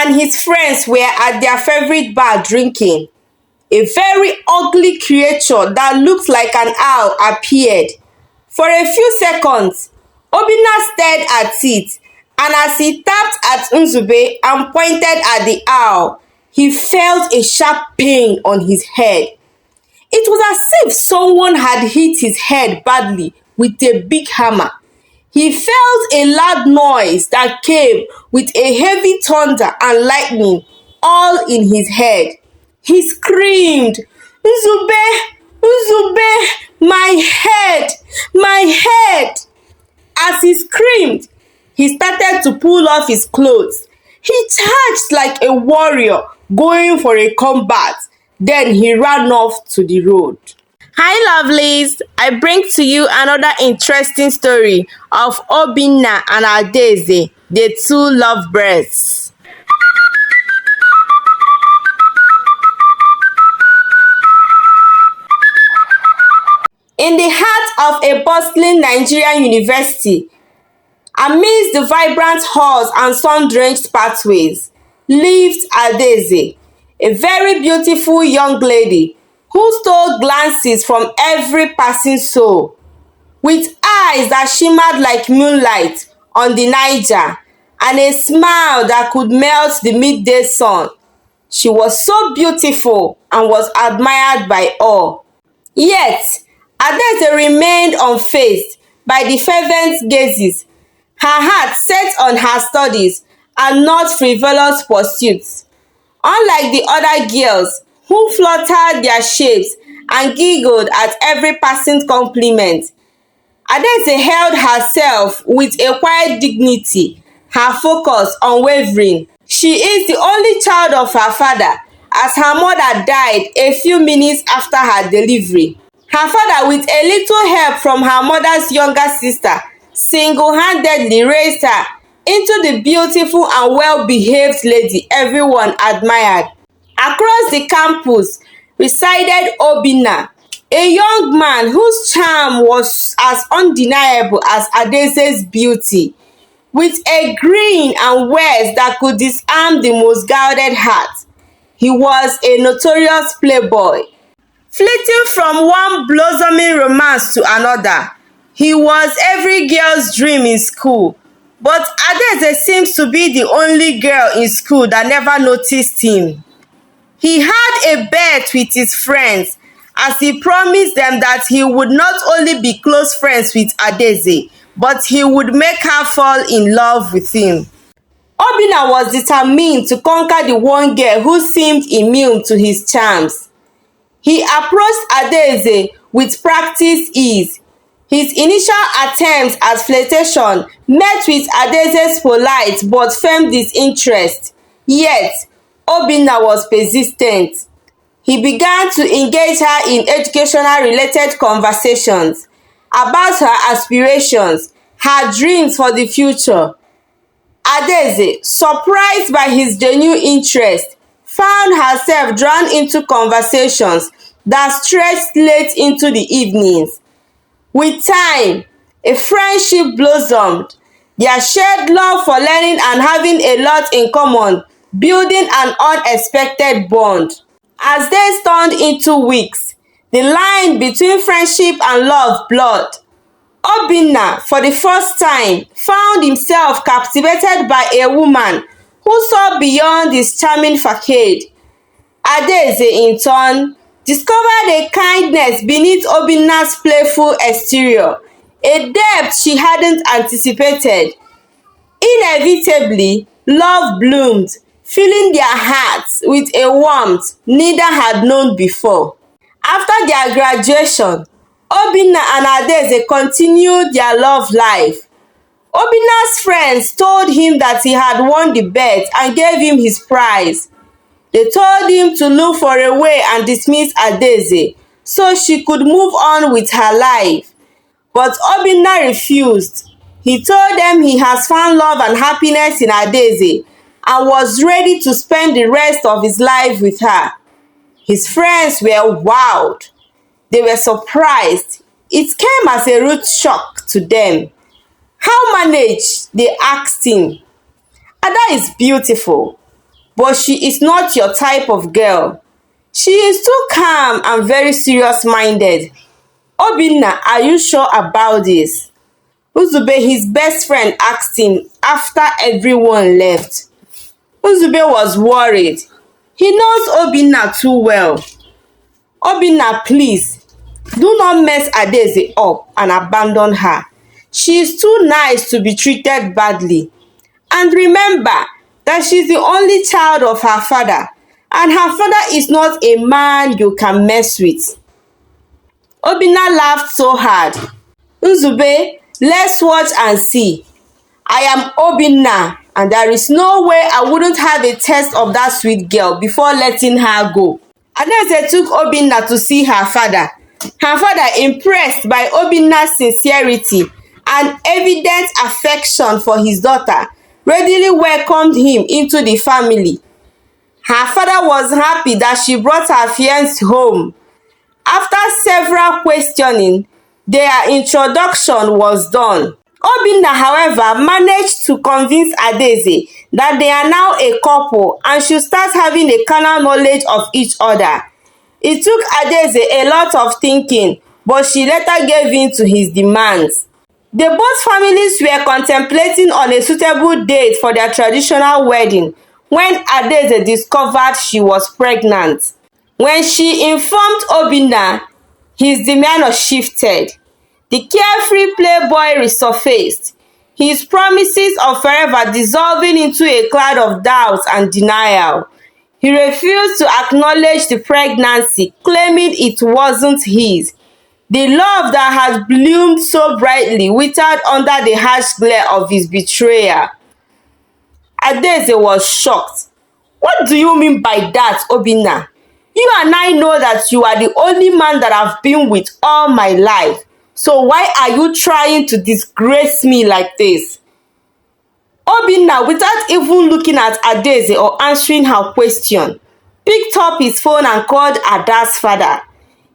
and his friends were at their favorite bar drinking. A very ugly creature that looked like an owl appeared. For a few seconds, Obinna stared at it, and as he tapped at Nzube and pointed at the owl, he felt a sharp pain on his head. It was as if someone had hit his head badly with a big hammer. He felt a loud noise that came with a heavy thunder and lightning all in his head. He screamed, "Nzube! Nzube! My head! My head!" As he screamed, he started to pull off his clothes. He charged like a warrior going for a combat. Then he ran off to the road. Hi lovelies, I bring to you another interesting story of Obinna and Adaeze, the two lovebirds. In the heart of a bustling Nigerian university, amidst the vibrant halls and sun-drenched pathways, lived Adaeze, a very beautiful young lady who stole glances from every passing soul. With eyes that shimmered like moonlight on the Niger and a smile that could melt the midday sun, she was so beautiful and was admired by all. Yet, Adaeze remained unfazed by the fervent gazes, her heart set on her studies and not frivolous pursuits. Unlike the other girls who fluttered their shapes and giggled at every passing compliment, Adaeze held herself with a quiet dignity, her focus unwavering. She is the only child of her father, as her mother died a few minutes after her delivery. Her father, with a little help from her mother's younger sister, single-handedly raised her into the beautiful and well-behaved lady everyone admired. Across the campus resided Obinna, a young man whose charm was as undeniable as Adaeze's beauty, with a grin and words that could disarm the most guarded heart. He was a notorious playboy. Flitting from one blossoming romance to another, he was every girl's dream in school. But Adaeze seems to be the only girl in school that never noticed him. He had a bet with his friends as he promised them that he would not only be close friends with Adaeze, but he would make her fall in love with him. Obinna was determined to conquer the one girl who seemed immune to his charms. He approached Adaeze with practiced ease. His initial attempts at flirtation met with Adaeze's polite but firm disinterest. Yet, Obinna was persistent. He began to engage her in educational-related conversations about her aspirations, her dreams for the future. Adaeze, surprised by his genuine interest, found herself drawn into conversations that stretched late into the evenings. With time, a friendship blossomed, their shared love for learning and having a lot in common, building an unexpected bond. As days turned into weeks, the line between friendship and love blurred. Obinna, for the first time, found himself captivated by a woman who saw beyond his charming facade. Adaeze, in turn, discovered a kindness beneath Obinna's playful exterior, a depth she hadn't anticipated. Inevitably, love bloomed, filling their hearts with a warmth neither had known before. After their graduation, Obinna and Adaeze continued their love life. Obinna's friends told him that he had won the bet and gave him his prize. They told him to look for a way and dismiss Adaeze so she could move on with her life. But Obinna refused. He told them he has found love and happiness in Adaeze and was ready to spend the rest of his life with her. His friends were wowed. They were surprised. It came as a rude shock to them. How managed? They asked him. Ada is beautiful. but she is not your type of girl. She is too calm and very serious-minded. Obinna, are you sure about this? Uzube, his best friend, asked him after everyone left. Uzube was worried. He knows Obinna too well. Obinna, please, do not mess Adaeze up and abandon her. She is too nice to be treated badly. And remember that she's the only child of her father, and her father is not a man you can mess with. Obinna laughed so hard. Nzube, let's watch and see. I am Obinna, and there is no way I wouldn't have a taste of that sweet girl before letting her go. Adaeze took Obinna to see her father. Her father, impressed by Obinna's sincerity and evident affection for his daughter, readily welcomed him into the family. Her father was happy that she brought her fiancé home. After several questioning, their introduction was done. Obinna, however, managed to convince Adaeze that they are now a couple and should start having a carnal knowledge of each other. It took Adaeze a lot of thinking, but she later gave in to his demands. The both families were contemplating on a suitable date for their traditional wedding when Adaeze discovered she was pregnant. When she informed Obinna, his demeanor shifted. The carefree playboy resurfaced, his promises of forever dissolving into a cloud of doubt and denial. He refused to acknowledge the pregnancy, claiming it wasn't his. The love that had bloomed so brightly withered under the harsh glare of his betrayal. Adaeze was shocked. What do you mean by that, Obinna? You and I know that you are the only man that I've been with all my life. So why are you trying to disgrace me like this? Obinna, without even looking at Adaeze or answering her question, picked up his phone and called Ada's father.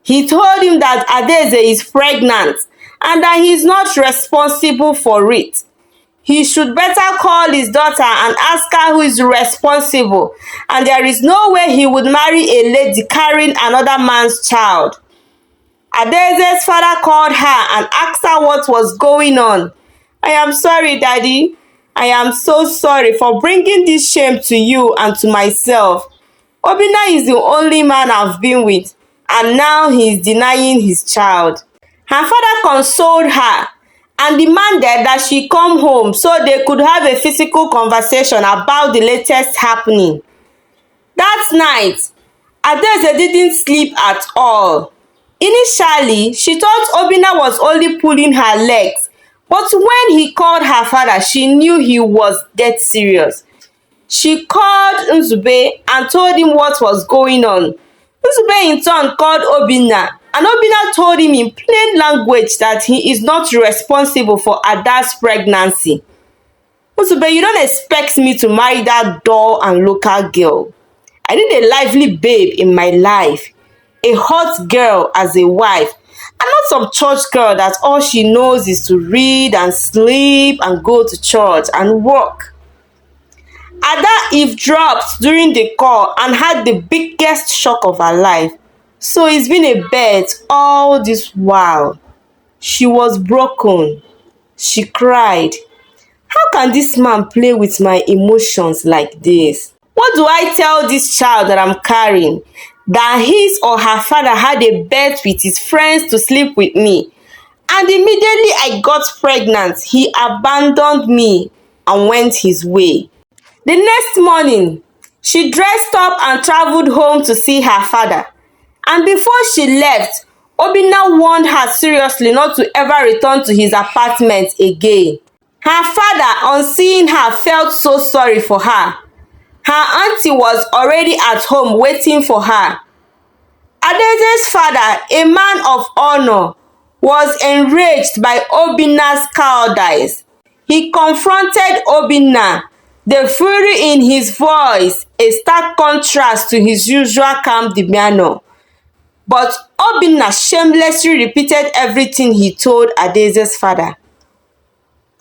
He told him that Adaeze is pregnant and that he is not responsible for it. He should better call his daughter and ask her who is responsible, and there is no way he would marry a lady carrying another man's child. Adaeze's father called her and asked her what was going on. I am sorry, Daddy. I am so sorry for bringing this shame to you and to myself. Obinna is the only man I've been with, and now he is denying his child. Her father consoled her and demanded that she come home so they could have a physical conversation about the latest happening. That night, Adaeze didn't sleep at all. Initially, she thought Obinna was only pulling her legs, but when he called her father, she knew he was dead serious. She called Nzube and told him what was going on. Nzube in turn called Obinna, and Obinna told him in plain language that he is not responsible for Ada's pregnancy. Nzube, you don't expect me to marry that dull and local girl. I need a lively babe in my life, a hot girl as a wife, and not some church girl that all she knows is to read and sleep and go to church and work. Ada eavesdropped during the call and had the biggest shock of her life. So it's been a bet all this while. She was broken. She cried. How can this man play with my emotions like this? What do I tell this child that I'm carrying? That his or her father had a bet with his friends to sleep with me. And immediately I got pregnant, he abandoned me and went his way. The next morning, she dressed up and traveled home to see her father. And before she left, Obinna warned her seriously not to ever return to his apartment again. Her father, on seeing her, felt so sorry for her. Her auntie was already at home waiting for her. Adaeze's father, a man of honor, was enraged by Obinna's cowardice. He confronted Obinna, the fury in his voice a stark contrast to his usual calm demeanor. But Obinna shamelessly repeated everything he told Adaeze's father.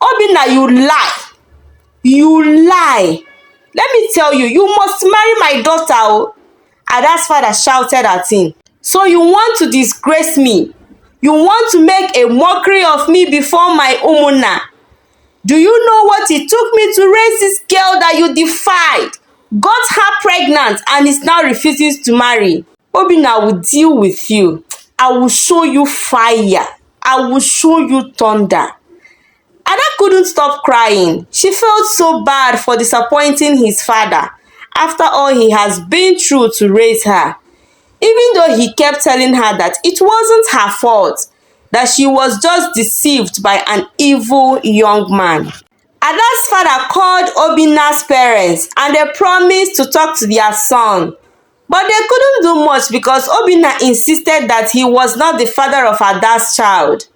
Obinna, you lie! You lie! Let me tell you, you must marry my daughter oh. Ada's father shouted at him. So you want to disgrace me? You want to make a mockery of me before my Umunna? Do you know what it took me to raise this girl that you defied, got her pregnant, and is now refusing to marry? Obinna will deal with you. I will show you fire. I will show you thunder. Ada couldn't stop crying. She felt so bad for disappointing his father after all he has been through to raise her. Even though he kept telling her that it wasn't her fault, that she was just deceived by an evil young man. Ada's father called Obinna's parents and they promised to talk to their son. But they couldn't do much because Obinna insisted that he was not the father of Ada's child.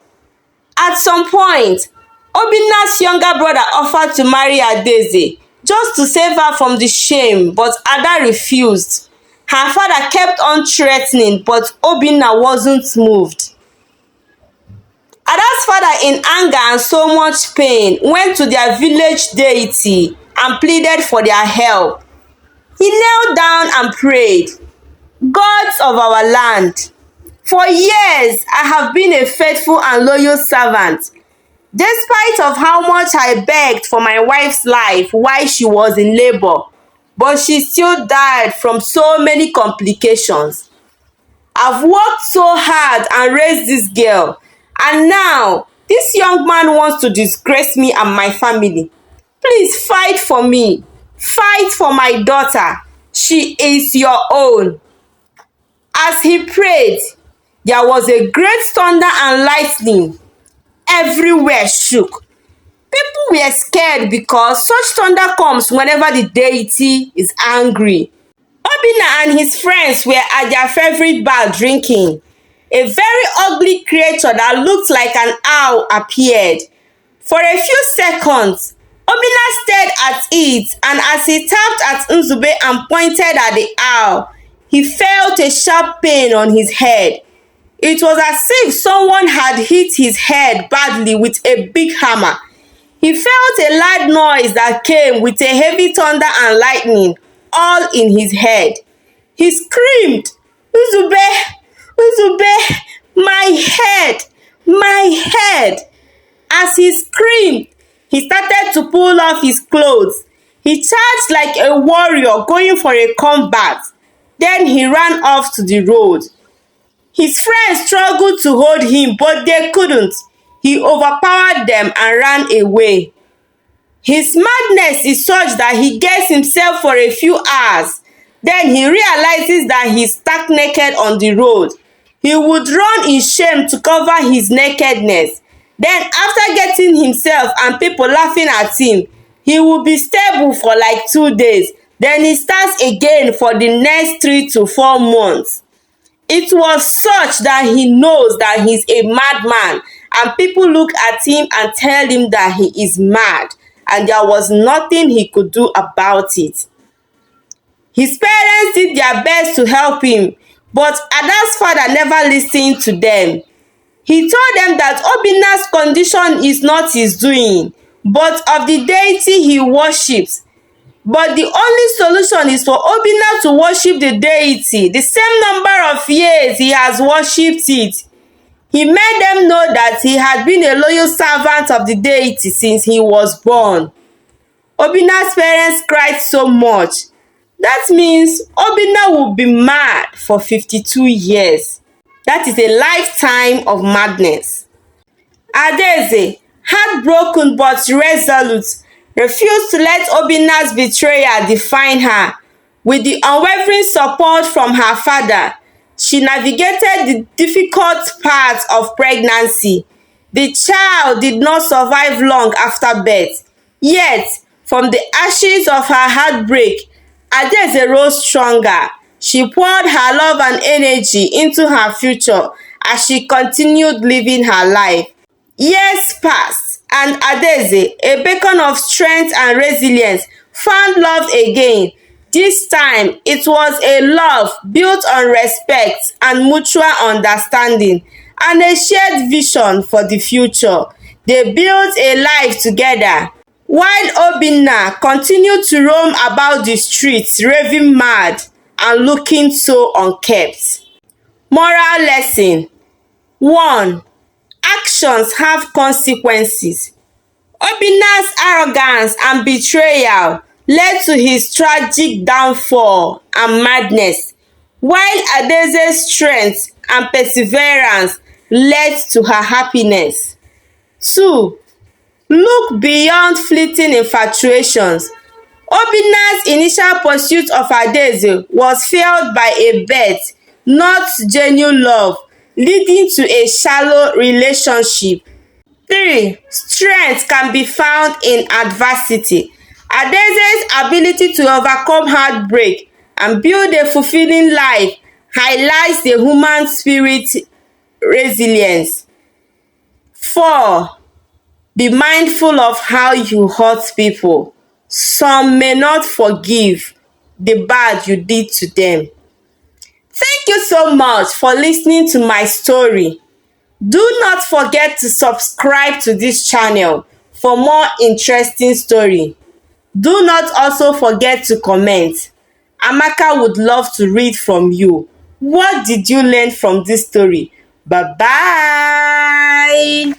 At some point, Obinna's younger brother offered to marry Adaeze just to save her from the shame, but Ada refused. Her father kept on threatening, but Obinna wasn't moved. Ada's father, in anger and so much pain, went to their village deity and pleaded for their help. He knelt down and prayed, "Gods of our land, for years I have been a faithful and loyal servant. Despite of how much I begged for my wife's life while she was in labor, but she still died from so many complications. I've worked so hard and raised this girl, and now this young man wants to disgrace me and my family. Please fight for me. Fight for my daughter. She is your own." As he prayed, there was a great thunder and lightning. Everywhere shook. People were scared because such thunder comes whenever the deity is angry. Obinna and his friends were at their favorite bar drinking. A very ugly creature that looked like an owl appeared. For a few seconds, Obinna stared at it, and as he tapped at Nzube and pointed at the owl, he felt a sharp pain on his head. It was as if someone had hit his head badly with a big hammer. He felt a loud noise that came with a heavy thunder and lightning, all in his head. He screamed, "Nzube, Nzube, my head, my head." As he screamed, he started to pull off his clothes. He charged like a warrior going for a combat. Then he ran off to the road. His friends struggled to hold him, but they couldn't. He overpowered them and ran away. His madness is such that he gets himself for a few hours. Then he realizes that he's stuck naked on the road. He would run in shame to cover his nakedness. Then after getting himself and people laughing at him, he will be stable for like 2 days. Then he starts again for the next 3 to 4 months. It was such that he knows that he's a madman, and people look at him and tell him that he is mad, and there was nothing he could do about it. His parents did their best to help him, but Ada's father never listened to them. He told them that Obinna's condition is not his doing, but of the deity he worships. But the only solution is for Obinna to worship the deity the same number of years he has worshipped it. He made them know that he had been a loyal servant of the deity since he was born. Obinna's parents cried so much. That means Obinna will be mad for 52 years. That is a lifetime of madness. Adaeze, heartbroken but resolute, refused to let Obinna's betrayal define her. With the unwavering support from her father, she navigated the difficult parts of pregnancy. The child did not survive long after birth. Yet, from the ashes of her heartbreak, Adaeze rose stronger. She poured her love and energy into her future as she continued living her life. Years passed, and Adaeze, a beacon of strength and resilience, found love again. This time, it was a love built on respect and mutual understanding, and a shared vision for the future. They built a life together, while Obinna continued to roam about the streets raving mad and looking so unkempt. Moral lesson: 1. Actions have consequences. Obinna's arrogance and betrayal led to his tragic downfall and madness, while Adaeze's strength and perseverance led to her happiness. 2. Look beyond fleeting infatuations. Obinna's initial pursuit of Adaeze was fueled by a bet, not genuine love, leading to a shallow relationship. 3. Strength can be found in adversity. Adaeze's ability to overcome heartbreak and build a fulfilling life highlights the human spirit resilience. 4. Be mindful of how you hurt people. Some may not forgive the bad you did to them. Thank you so much for listening to my story. Do not forget to subscribe to this channel for more interesting story. Do not also forget to comment. Amaka would love to read from you. What did you learn from this story? Bye bye.